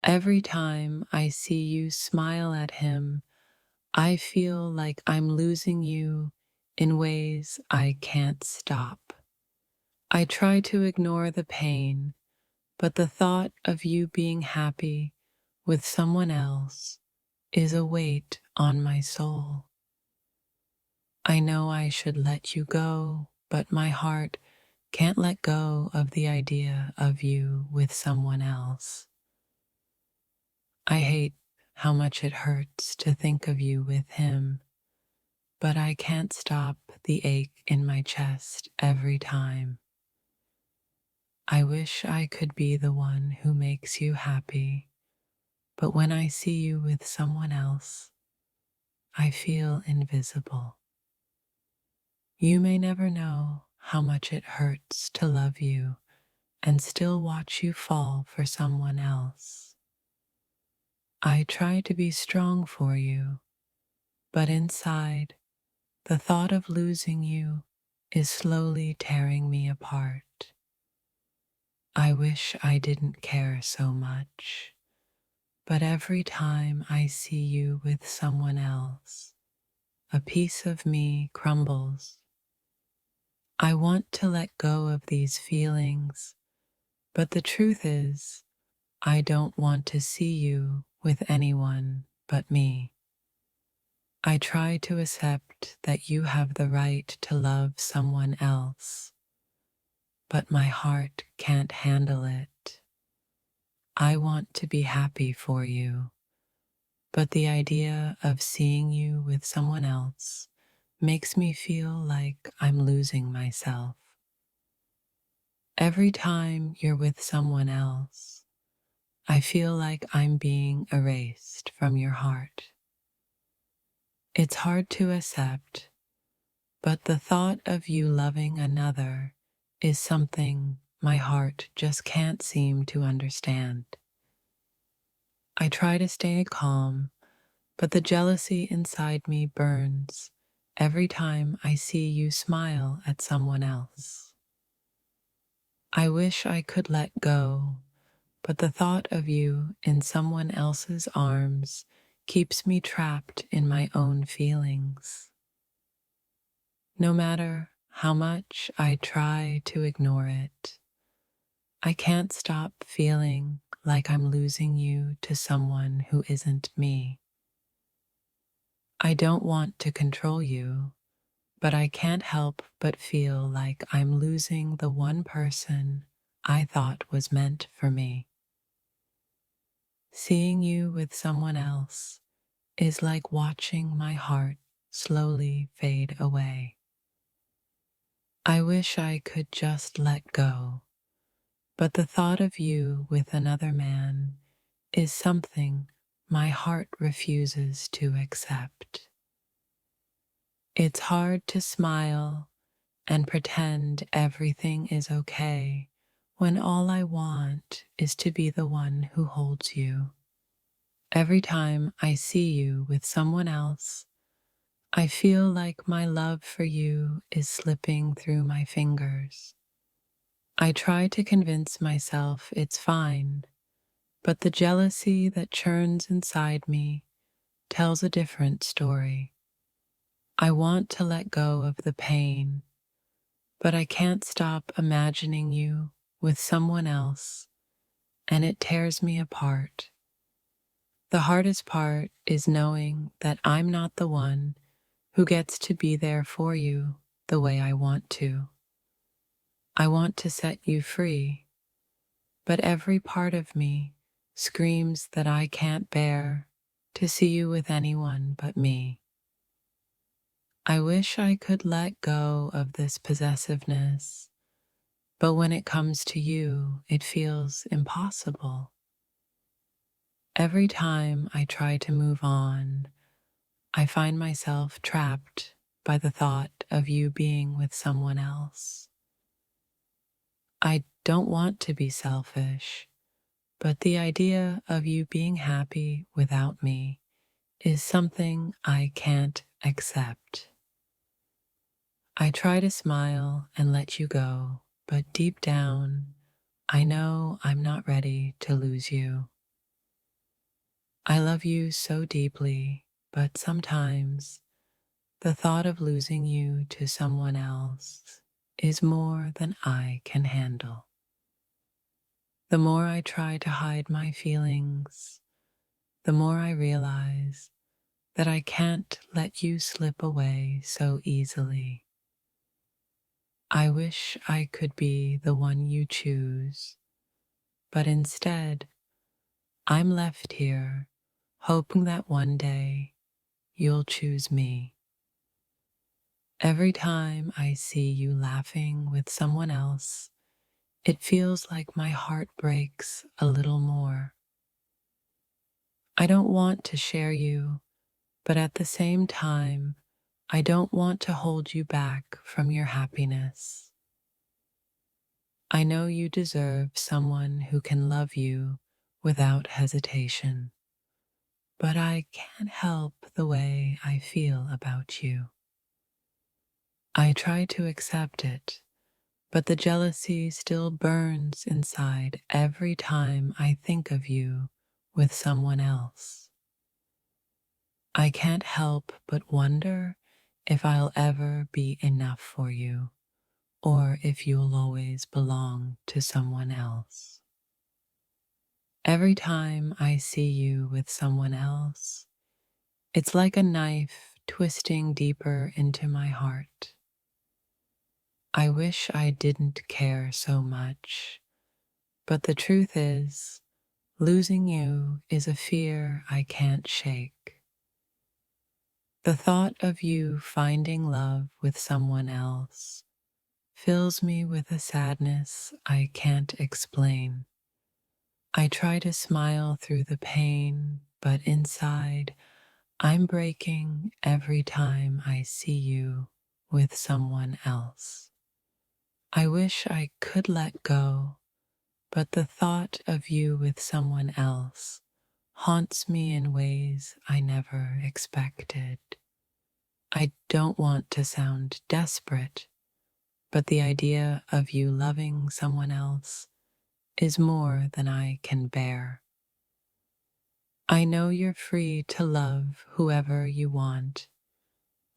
Every time I see you smile at him, I feel like I'm losing you in ways I can't stop. I try to ignore the pain, but the thought of you being happy with someone else is a weight on my soul. I know I should let you go, but my heart can't let go of the idea of you with someone else. I hate how much it hurts to think of you with him, but I can't stop the ache in my chest every time. I wish I could be the one who makes you happy, but when I see you with someone else, I feel invisible. You may never know how much it hurts to love you and still watch you fall for someone else. I try to be strong for you, but inside, the thought of losing you is slowly tearing me apart. I wish I didn't care so much, but every time I see you with someone else, a piece of me crumbles. I want to let go of these feelings, but the truth is, I don't want to see you with anyone but me. I try to accept that you have the right to love someone else, but my heart can't handle it. I want to be happy for you, but the idea of seeing you with someone else makes me feel like I'm losing myself. Every time you're with someone else, I feel like I'm being erased from your heart. It's hard to accept, but the thought of you loving another is something my heart just can't seem to understand. I try to stay calm, but the jealousy inside me burns every time I see you smile at someone else. I wish I could let go, but the thought of you in someone else's arms keeps me trapped in my own feelings. No matter how much I try to ignore it, I can't stop feeling like I'm losing you to someone who isn't me. I don't want to control you, but I can't help but feel like I'm losing the one person I thought was meant for me. Seeing you with someone else is like watching my heart slowly fade away. I wish I could just let go, but the thought of you with another man is something my heart refuses to accept. It's hard to smile and pretend everything is okay when all I want is to be the one who holds you. Every time I see you with someone else, I feel like my love for you is slipping through my fingers. I try to convince myself it's fine, but the jealousy that churns inside me tells a different story. I want to let go of the pain, but I can't stop imagining you with someone else, and it tears me apart. The hardest part is knowing that I'm not the one who gets to be there for you the way I want to. I want to set you free, but every part of me screams that I can't bear to see you with anyone but me. I wish I could let go of this possessiveness, but when it comes to you, it feels impossible. Every time I try to move on, I find myself trapped by the thought of you being with someone else. I don't want to be selfish, but the idea of you being happy without me is something I can't accept. I try to smile and let you go, but deep down, I know I'm not ready to lose you. I love you so deeply, but sometimes the thought of losing you to someone else is more than I can handle. The more I try to hide my feelings, the more I realize that I can't let you slip away so easily. I wish I could be the one you choose, but instead, I'm left here hoping that one day you'll choose me. Every time I see you laughing with someone else, it feels like my heart breaks a little more. I don't want to share you, but at the same time, I don't want to hold you back from your happiness. I know you deserve someone who can love you without hesitation, but I can't help the way I feel about you. I try to accept it, but the jealousy still burns inside every time I think of you with someone else. I can't help but wonder if I'll ever be enough for you, or if you'll always belong to someone else. Every time I see you with someone else, it's like a knife twisting deeper into my heart. I wish I didn't care so much, but the truth is, losing you is a fear I can't shake. The thought of you finding love with someone else fills me with a sadness I can't explain. I try to smile through the pain, but inside, I'm breaking every time I see you with someone else. I wish I could let go, but the thought of you with someone else haunts me in ways I never expected. I don't want to sound desperate, but the idea of you loving someone else is more than I can bear. I know you're free to love whoever you want,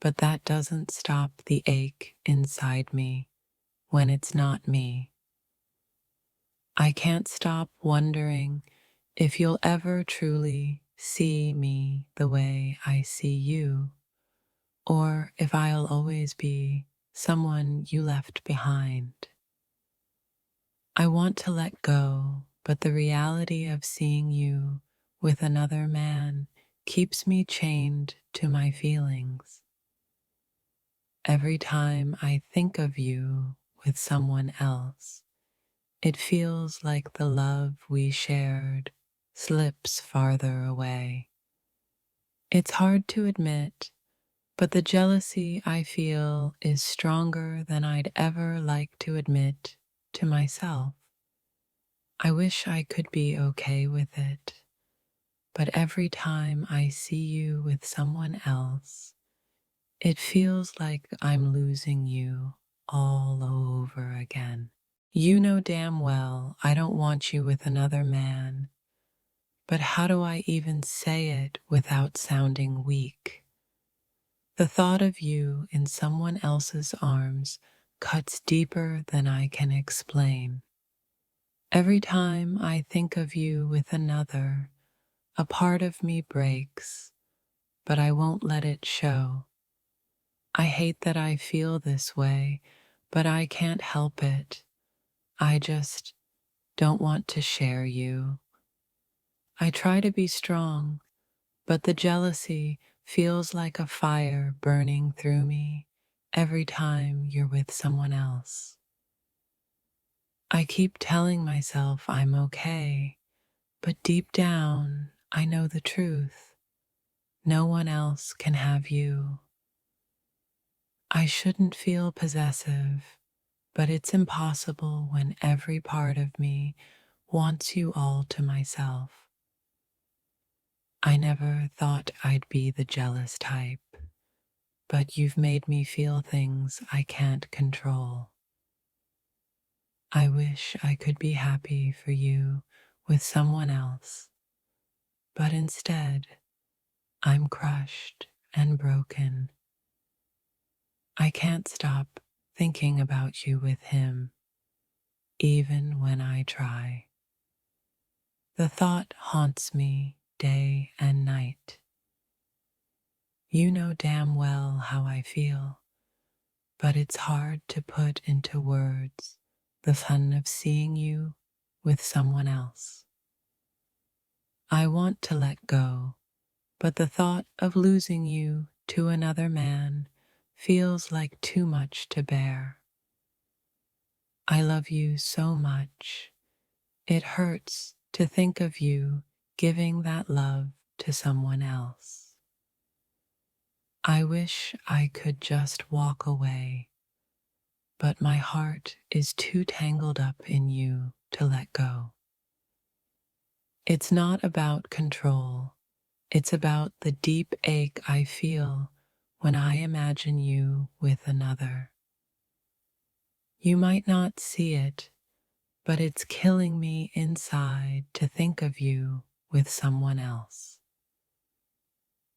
but that doesn't stop the ache inside me when it's not me. I can't stop wondering if you'll ever truly see me the way I see you, or if I'll always be someone you left behind. I want to let go, but the reality of seeing you with another man keeps me chained to my feelings. Every time I think of you with someone else, it feels like the love we shared slips farther away. It's hard to admit, but the jealousy I feel is stronger than I'd ever like to admit to myself. I wish I could be okay with it, but every time I see you with someone else, it feels like I'm losing you all over again. You know damn well I don't want you with another man, but how do I even say it without sounding weak? The thought of you in someone else's arms cuts deeper than I can explain. Every time I think of you with another, a part of me breaks, but I won't let it show. I hate that I feel this way, but I can't help it. I just don't want to share you. I try to be strong, but the jealousy feels like a fire burning through me every time you're with someone else. I keep telling myself I'm okay, but deep down, I know the truth. No one else can have you. I shouldn't feel possessive, but it's impossible when every part of me wants you all to myself. I never thought I'd be the jealous type, but you've made me feel things I can't control. I wish I could be happy for you with someone else, but instead, I'm crushed and broken. I can't stop thinking about you with him, even when I try. The thought haunts me day and night. You know damn well how I feel, but it's hard to put into words the fun of seeing you with someone else. I want to let go, but the thought of losing you to another man feels like too much to bear. I love you so much, it hurts to think of you giving that love to someone else. I wish I could just walk away, but my heart is too tangled up in you to let go. It's not about control, it's about the deep ache I feel when I imagine you with another. You might not see it, but it's killing me inside to think of you with someone else.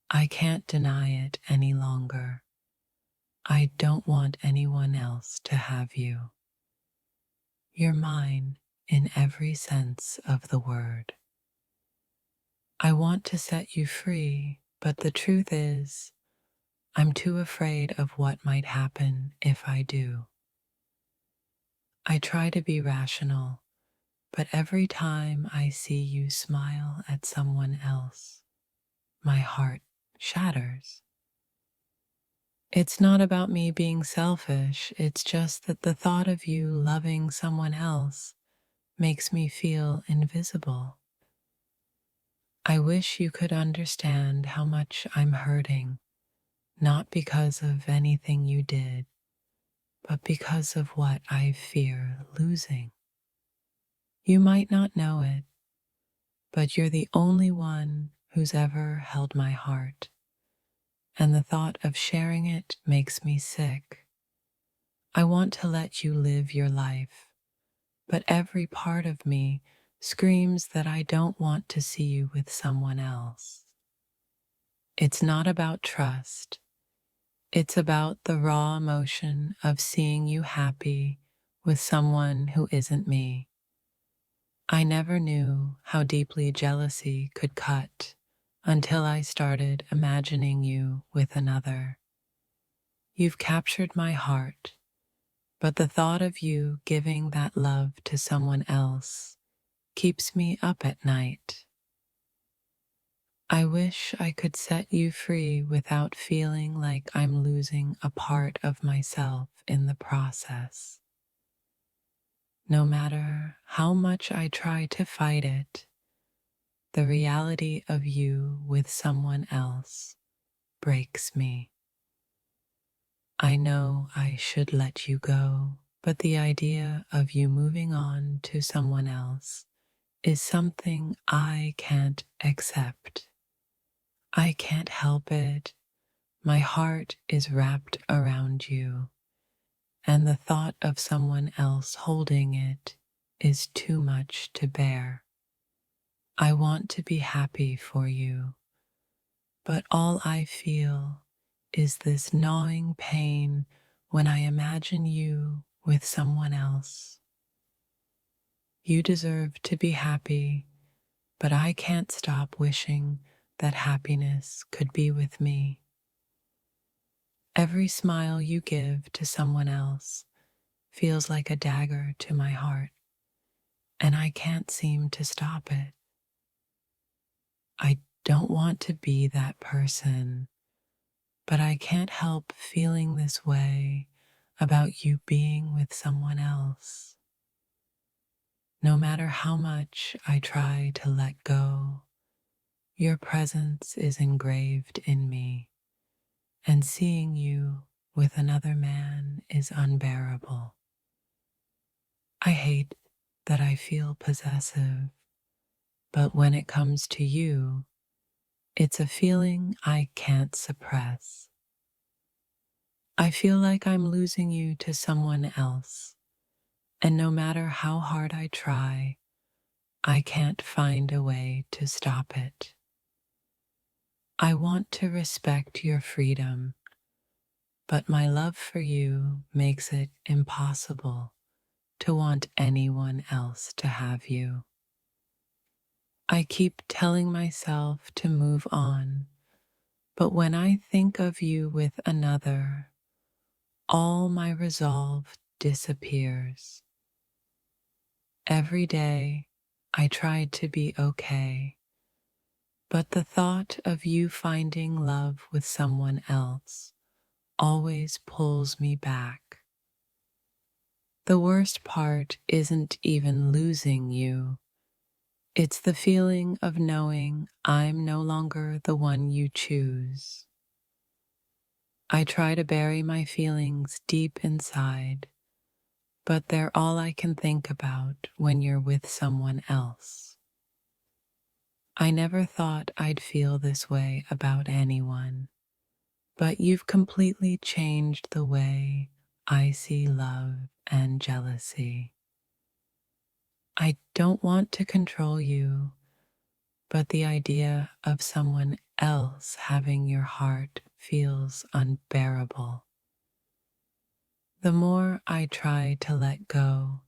I can't deny it any longer. I don't want anyone else to have you. You're mine in every sense of the word. I want to set you free, but the truth is, I'm too afraid of what might happen if I do. I try to be rational, but every time I see you smile at someone else, my heart shatters. It's not about me being selfish, it's just that the thought of you loving someone else makes me feel invisible. I wish you could understand how much I'm hurting, not because of anything you did, but because of what I fear losing. You might not know it, but you're the only one who's ever held my heart, and the thought of sharing it makes me sick. I want to let you live your life, but every part of me screams that I don't want to see you with someone else. It's not about trust. It's about the raw emotion of seeing you happy with someone who isn't me. I never knew how deeply jealousy could cut until I started imagining you with another. You've captured my heart, but the thought of you giving that love to someone else keeps me up at night. I wish I could set you free without feeling like I'm losing a part of myself in the process. No matter how much I try to fight it, the reality of you with someone else breaks me. I know I should let you go, but the idea of you moving on to someone else is something I can't accept. I can't help it. My heart is wrapped around you, and the thought of someone else holding it is too much to bear. I want to be happy for you, but all I feel is this gnawing pain when I imagine you with someone else. You deserve to be happy, but I can't stop wishing that happiness could be with me. Every smile you give to someone else feels like a dagger to my heart, and I can't seem to stop it. I don't want to be that person, but I can't help feeling this way about you being with someone else. No matter how much I try to let go, your presence is engraved in me, and seeing you with another man is unbearable. I hate that I feel possessive, but when it comes to you, it's a feeling I can't suppress. I feel like I'm losing you to someone else, and no matter how hard I try, I can't find a way to stop it. I want to respect your freedom, but my love for you makes it impossible to want anyone else to have you. I keep telling myself to move on, but when I think of you with another, all my resolve disappears. Every day, I try to be okay, but the thought of you finding love with someone else always pulls me back. The worst part isn't even losing you. It's the feeling of knowing I'm no longer the one you choose. I try to bury my feelings deep inside, but they're all I can think about when you're with someone else. I never thought I'd feel this way about anyone, but you've completely changed the way I see love and jealousy. I don't want to control you, but the idea of someone else having your heart feels unbearable. The more I try to let go,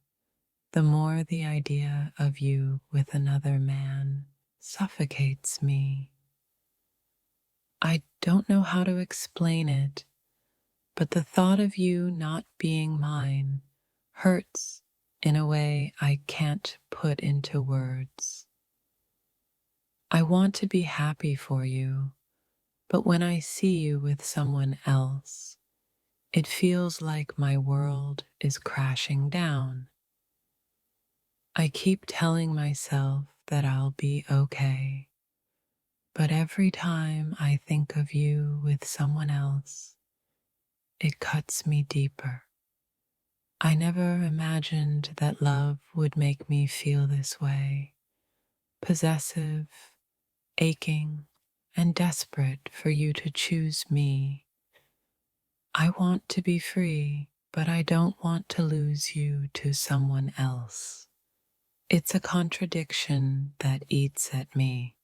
the more the idea of you with another man suffocates me. I don't know how to explain it, but the thought of you not being mine hurts in a way I can't put into words. I want to be happy for you, but when I see you with someone else, it feels like my world is crashing down. I keep telling myself that I'll be okay, but every time I think of you with someone else, it cuts me deeper. I never imagined that love would make me feel this way, possessive, aching, and desperate for you to choose me. I want to be free, but I don't want to lose you to someone else. It's a contradiction that eats at me.